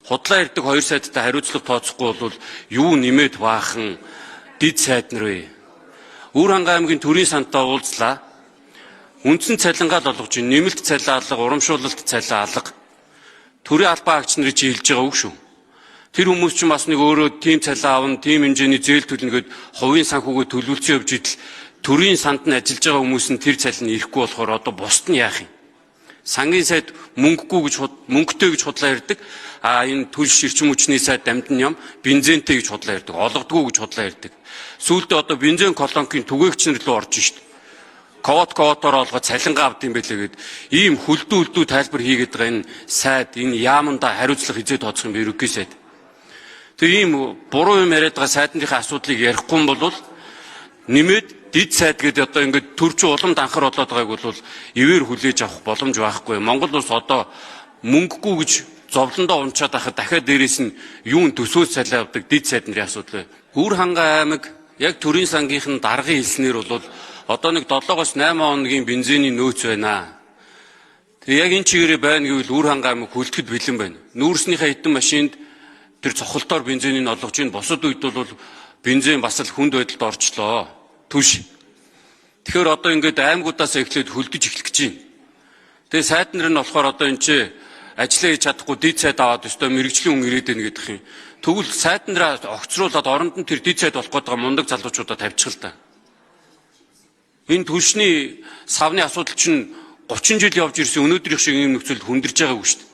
Худлаа ирдэг 2 сайдтай хариуцлага тооцохгүй бол юу нэмээд баахан дид сайд нар вэ? Өвөрхангай аймгийн төрийн сантаа уулзлаа. Үндсэн цалингаа л олгож, нэмэлт цалин алга, урамшуулалт цалин алга. Төрийн албан агч нарыг чи хэлж байгаа үг шүү. Тэр хүмүүс ч бас нэг өөрөө тийм цалин авна, тийм хэмжээний зээл төлнө гэд хувийн санхүүгөө төлөвлөсөн явж идэл төрийн санд нь ажиллаж байгаа хүмүүс нь тэр цалин ирэхгүй болохоор одоо бусд нь яах юм? Сангийн сайд мөнгөтэй гэж худлаа ярьдаг. Энэ төлш эрчим хүчний сайд дамжин юм бензинтэй гэж худлаа ярьдаг. Олгодгүй гэж худлаа ярьдаг. Сүүлдээ одоо бензин колонкийн түгээгч нар рүү орж шít. Ковотоор олгоод цалингаа авд юм байлээ гэд ийм хөлдөө тайлбар хийгээд байгаа энэ сайд энэ яаманда хариуцлага хизээ тооцох юм бэ ерөнхий сайд. Тэр ийм буруу юм яриад байгаа сайдныхаа асуудлыг ярихгүй юм бол нэмээд дид сайд гэдэг одоо ингээд төрч уламд анхаар болоод байгааг бол ивэр хүлээж авах боломж байхгүй. Монгол улс одоо мөнгөгүй гэж зовлондоо унчаад байхад дахиад дээрээс нь юун төсөөс цалин авдаг дид сайд нарын асуудал. Өвөрхангай аймаг яг төрийн сангийнхан даргын хэлснээр бол одоо нэг 7-8 хоногийн бензиний нөөц байна. Тэгээ яг энэ чигээрээ байна гэвэл Өвөрхангай аймаг хөлтөд бэлэн байна. Нүүрснийхээ хэдэн машинд тэр цохолтоор бензинийг олгож ийн босод үед бол бензин бас л хүнд байдалд орчлоо. Түш. Тэгэхээр одоо ингээд аймагудаас эхлээд хөлдөж эхлэх гэж байна. Тэгээ сайд нар нь болохоор одоо энэ чи ажиллаа хийж чадахгүй дид сайд аваад өстой мэрэгжлийн хүн ирээд байна гэдэг юм. Тэгвэл сайд нараа огцруулаад оронд нь тэр дид сайд болох гэдэг мундаг залуучуудаа тавьчих л та. Энэ түлшний савны асуудал чинь 30 жил явж ирсэн өнөөдрийнх шиг юм нөхцөлд хүндэрж байгаагүй шүү дээ.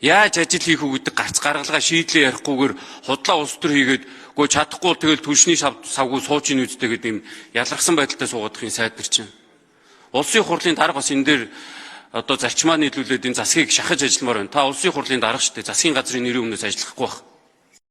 Яаж ажил хийх үү гэдэг гарц гаргалгаа шийдлээ ярихгүйгээр худлаа улс төр хийгээд гоо чадахгүй тэгэл түлшний савгүй сууж ийн үсттэй гэдэг юм ялгарсан байдалтай суугаадахын сайд нар чинь. Улсын хурлын дарга бас энэ дээр одоо зарчмаа нийлүүлээд энэ засгийг шахаж ажилламаар байна. Та улсын хурлын дарга шүү дээ. Засгийн газрын нэрийн өмнөөс ажиллахгүй байх.